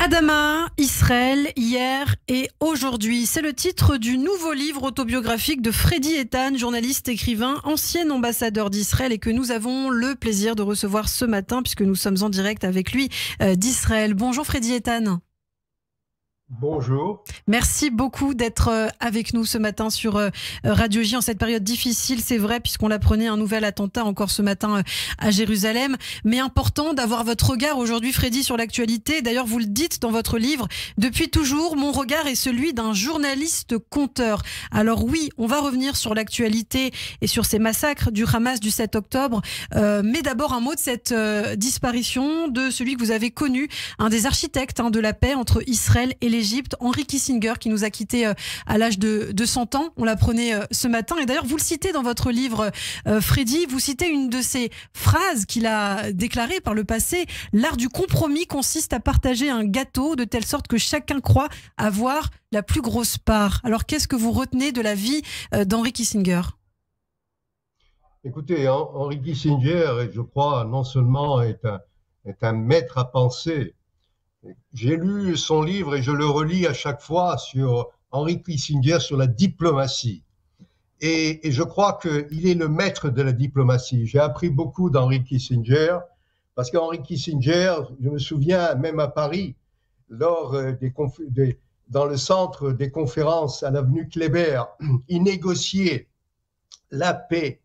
Adama, Israël, hier et aujourd'hui. C'est le titre du nouveau livre autobiographique de Freddy Eitan, journaliste, écrivain, ancien ambassadeur d'Israël et que nous avons le plaisir de recevoir ce matin puisque nous sommes en direct avec lui d'Israël. Bonjour Freddy Eitan. Bonjour. Merci beaucoup d'être avec nous ce matin sur Radio J en cette période difficile, c'est vrai, puisqu'on l'apprenait un nouvel attentat encore ce matin à Jérusalem. Mais important d'avoir votre regard aujourd'hui, Freddy, sur l'actualité. D'ailleurs, vous le dites dans votre livre, depuis toujours, mon regard est celui d'un journaliste conteur. Alors oui, on va revenir sur l'actualité et sur ces massacres du Hamas du 7 octobre. Mais d'abord, un mot de cette disparition de celui que vous avez connu, un des architectes de la paix entre Israël et l'Égypte, Henry Kissinger, qui nous a quittés à l'âge de 100 ans. On l'apprenait ce matin. Et d'ailleurs, vous le citez dans votre livre, Freddy, vous citez une de ces phrases qu'il a déclarées par le passé. L'art du compromis consiste à partager un gâteau de telle sorte que chacun croit avoir la plus grosse part. Alors, qu'est-ce que vous retenez de la vie d'Henry Kissinger ? Écoutez, Henry Kissinger, je crois, non seulement est un maître à penser. J'ai lu son livre et je le relis à chaque fois sur Henry Kissinger, sur la diplomatie. Et je crois qu'il est le maître de la diplomatie. J'ai appris beaucoup d'Henry Kissinger, parce qu'Henry Kissinger, je me souviens même à Paris, lors dans le centre des conférences à l'avenue Kléber, il négociait la paix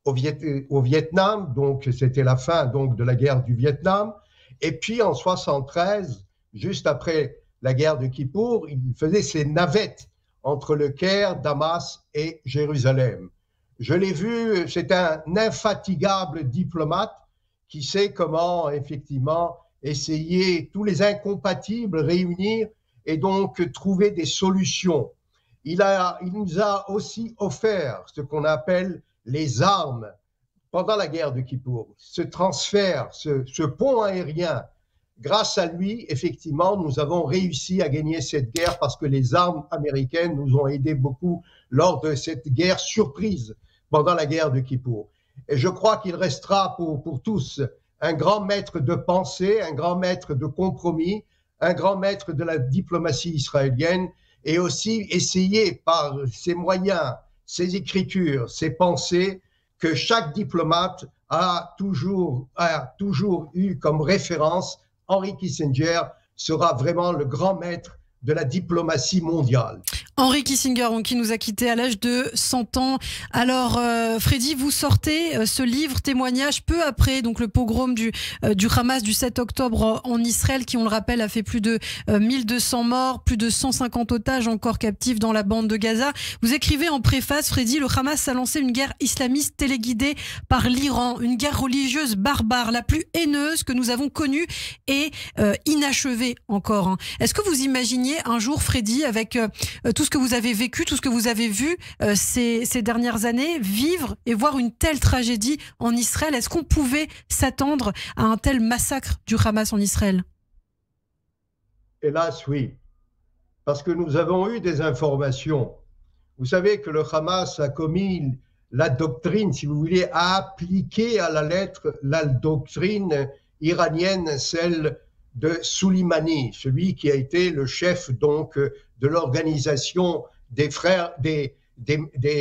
au Vietnam, donc c'était la fin donc, de la guerre du Vietnam. Et puis en 1973, juste après la guerre de Kippour, il faisait ses navettes entre le Caire, Damas et Jérusalem. Je l'ai vu, c'est un infatigable diplomate qui sait comment effectivement essayer tous les incompatibles réunir et donc trouver des solutions. Il nous a aussi offert ce qu'on appelle les armes pendant la guerre de Kippour, ce transfert, ce pont aérien, grâce à lui, effectivement, nous avons réussi à gagner cette guerre parce que les armes américaines nous ont aidés beaucoup lors de cette guerre surprise pendant la guerre de Kippour. Et je crois qu'il restera pour tous un grand maître de pensée, un grand maître de compromis, un grand maître de la diplomatie israélienne et aussi essayer par ses moyens, ses écritures, ses pensées, que chaque diplomate a toujours eu comme référence. Henry Kissinger sera vraiment le grand maître de la diplomatie mondiale. Henry Kissinger, qui nous a quittés à l'âge de 100 ans. Alors, Freddy, vous sortez ce livre, témoignage, peu après donc le pogrom du Hamas du 7 octobre en Israël, qui, on le rappelle, a fait plus de 1200 morts, plus de 150 otages encore captifs dans la bande de Gaza. Vous écrivez en préface, Freddy, le Hamas a lancé une guerre islamiste téléguidée par l'Iran, une guerre religieuse barbare, la plus haineuse que nous avons connue et inachevée encore. Est-ce que vous imaginiez un jour, Freddy, avec tout ce que vous avez vécu, tout ce que vous avez vu ces dernières années, vivre et voir une telle tragédie en Israël? Est-ce qu'on pouvait s'attendre à un tel massacre du Hamas en Israël? Hélas, oui. Parce que nous avons eu des informations. Vous savez que le Hamas a commis la doctrine, si vous voulez, a appliqué à la lettre la doctrine iranienne, celle de Soleimani, celui qui a été le chef donc de l'organisation des frères, des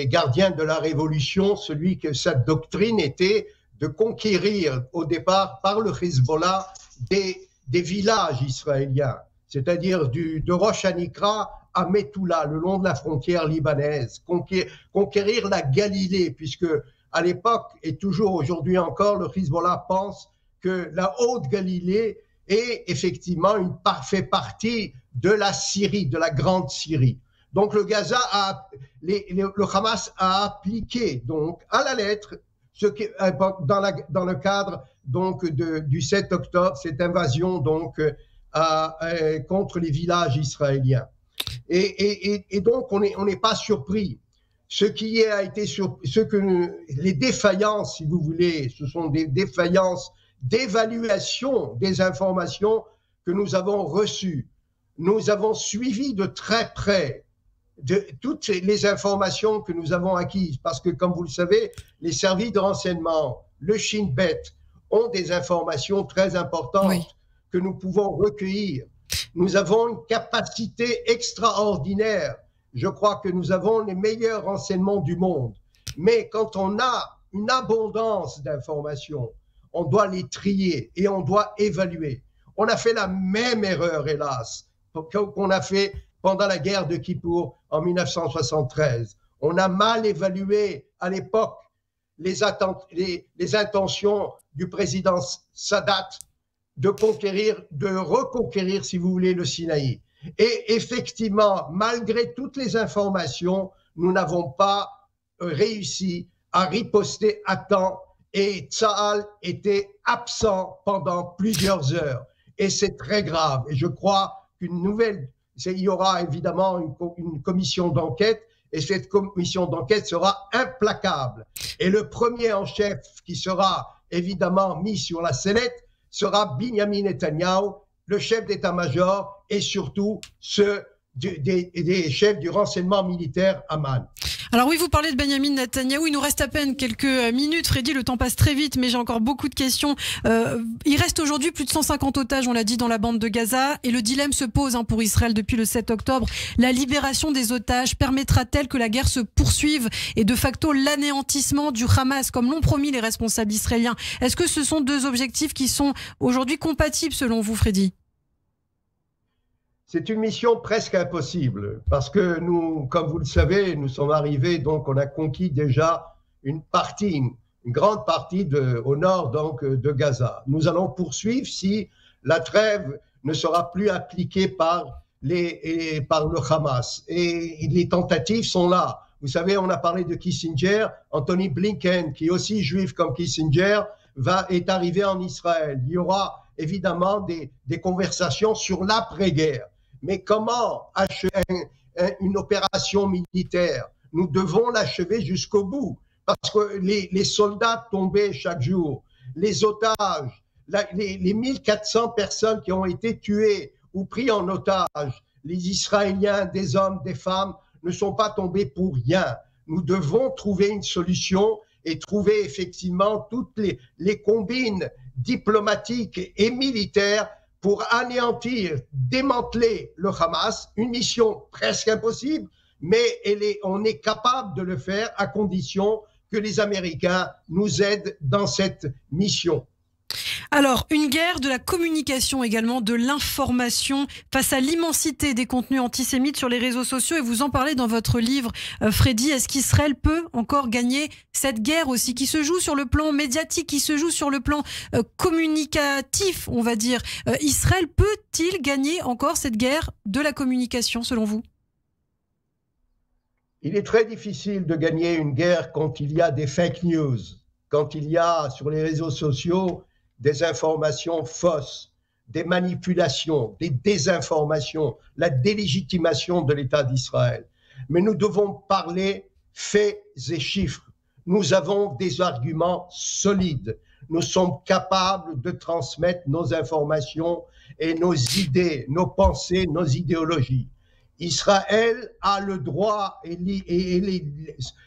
gardiens de la révolution, celui que sa doctrine était de conquérir au départ par le Hezbollah des villages israéliens, c'est-à-dire de Rosh Hanikra à Metula, le long de la frontière libanaise, conquérir la Galilée, puisque à l'époque et toujours aujourd'hui encore, le Hezbollah pense que la Haute-Galilée est effectivement fait partie de la Syrie, de la grande Syrie. Donc le Hamas a appliqué donc à la lettre ce qui, dans le cadre donc du 7 octobre, cette invasion donc contre les villages israéliens. Et donc on n'est pas surpris. Les défaillances, si vous voulez, ce sont des défaillances d'évaluation des informations que nous avons reçues. Nous avons suivi de très près toutes les informations que nous avons acquises, parce que, comme vous le savez, les services de renseignement, le Shin Bet, ont des informations très importantes que nous pouvons recueillir. Nous avons une capacité extraordinaire. Je crois que nous avons les meilleurs renseignements du monde. Mais quand on a une abondance d'informations, on doit les trier et on doit évaluer. On a fait la même erreur, hélas, qu'on a fait pendant la guerre de Kippour en 1973. On a mal évalué à l'époque les intentions du président Sadat de reconquérir, si vous voulez, le Sinaï. Et effectivement, malgré toutes les informations, nous n'avons pas réussi à riposter à temps et Tsahal était absent pendant plusieurs heures. Et c'est très grave. Et je crois il y aura évidemment une commission d'enquête et cette commission d'enquête sera implacable. Et le premier en chef qui sera évidemment mis sur la sellette sera Binyamin Netanyahou, le chef d'état-major et surtout ceux des chefs du renseignement militaire Amman. Alors oui, vous parlez de Benyamin Netanyahou, il nous reste à peine quelques minutes. Freddy, le temps passe très vite, mais j'ai encore beaucoup de questions. Il reste aujourd'hui plus de 150 otages, on l'a dit, dans la bande de Gaza. Et le dilemme se pose pour Israël depuis le 7 octobre. La libération des otages permettra-t-elle que la guerre se poursuive et de facto l'anéantissement du Hamas, comme l'ont promis les responsables israéliens? Est-ce que ce sont deux objectifs qui sont aujourd'hui compatibles selon vous, Freddy? C'est une mission presque impossible parce que nous, comme vous le savez, nous sommes arrivés, donc on a conquis déjà une grande partie au nord donc de Gaza. Nous allons poursuivre si la trêve ne sera plus appliquée par le Hamas. Et les tentatives sont là. Vous savez, on a parlé de Kissinger, Anthony Blinken, qui est aussi juif comme Kissinger, est arrivé en Israël. Il y aura évidemment des conversations sur l'après-guerre. Mais comment achever une opération militaire? Nous devons l'achever jusqu'au bout parce que les soldats tombaient chaque jour, les otages, les 1400 personnes qui ont été tuées ou prises en otage, les Israéliens, des hommes, des femmes, ne sont pas tombés pour rien. Nous devons trouver une solution et trouver effectivement toutes les combines diplomatiques et militaires pour anéantir, démanteler le Hamas, une mission presque impossible, mais on est capable de le faire à condition que les Américains nous aident dans cette mission. Alors, une guerre de la communication également, de l'information face à l'immensité des contenus antisémites sur les réseaux sociaux. Et vous en parlez dans votre livre, Freddy. Est-ce qu'Israël peut encore gagner cette guerre aussi qui se joue sur le plan médiatique, qui se joue sur le plan communicatif, on va dire? Israël peut-il gagner encore cette guerre de la communication, selon vous? Il est très difficile de gagner une guerre quand il y a des fake news, quand il y a sur les réseaux sociaux des informations fausses, des manipulations, des désinformations, la délégitimation de l'État d'Israël. Mais nous devons parler faits et chiffres. Nous avons des arguments solides. Nous sommes capables de transmettre nos informations et nos idées, nos pensées, nos idéologies. Israël a le droit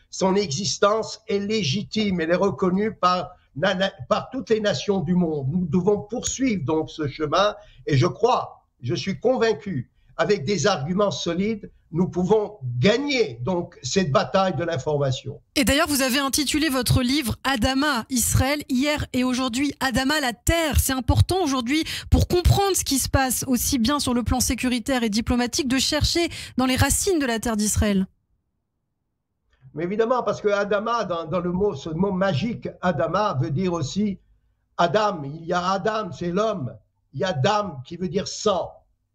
son existence est légitime, elle est reconnue par toutes les nations du monde. Nous devons poursuivre donc ce chemin et je suis convaincu, avec des arguments solides, nous pouvons gagner donc cette bataille de l'information. Et d'ailleurs, vous avez intitulé votre livre « Adama, Israël, hier et aujourd'hui ». Adama, la terre, c'est important aujourd'hui pour comprendre ce qui se passe aussi bien sur le plan sécuritaire et diplomatique, de chercher dans les racines de la terre d'Israël. Mais évidemment, parce que Adama, ce mot magique, Adama, veut dire aussi Adam. Il y a Adam, c'est l'homme. Il y a Dam, qui veut dire sang.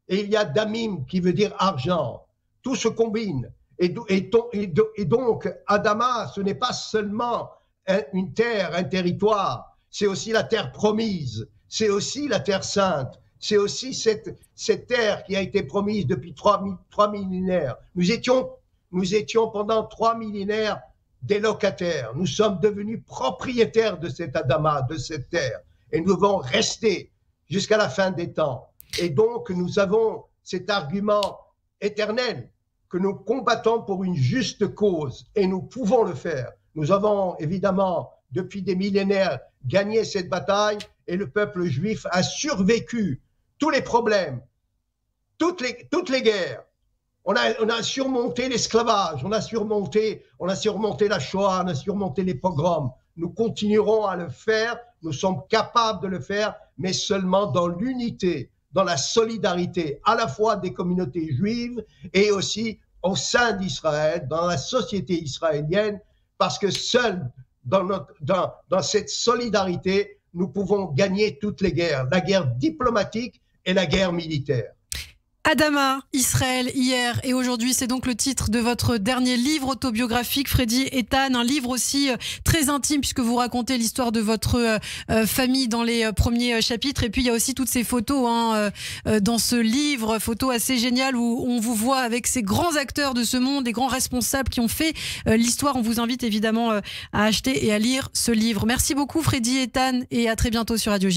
Et il y a Damim, qui veut dire argent. Tout se combine. Et donc, Adama, ce n'est pas seulement une terre, un territoire. C'est aussi la terre promise. C'est aussi la terre sainte. C'est aussi cette terre qui a été promise depuis 3 millénaires. Nous étions pendant 3 millénaires des locataires. Nous sommes devenus propriétaires de cet Adama, de cette terre. Et nous devons rester jusqu'à la fin des temps. Et donc, nous avons cet argument éternel que nous combattons pour une juste cause. Et nous pouvons le faire. Nous avons évidemment, depuis des millénaires, gagné cette bataille et le peuple juif a survécu tous les problèmes toutes les guerres. On a surmonté l'esclavage, on a surmonté la Shoah, on a surmonté les pogroms. Nous continuerons à le faire, nous sommes capables de le faire, mais seulement dans l'unité, dans la solidarité à la fois des communautés juives et aussi au sein d'Israël, dans la société israélienne, parce que seul dans cette solidarité, nous pouvons gagner toutes les guerres, la guerre diplomatique et la guerre militaire. Adama, Israël, hier et aujourd'hui, c'est donc le titre de votre dernier livre autobiographique, Freddy Eitan, un livre aussi très intime puisque vous racontez l'histoire de votre famille dans les premiers chapitres, et puis il y a aussi toutes ces photos dans ce livre, photos assez géniales où on vous voit avec ces grands acteurs de ce monde, des grands responsables qui ont fait l'histoire. On vous invite évidemment à acheter et à lire ce livre. Merci beaucoup Freddy Eitan et à très bientôt sur Radio J.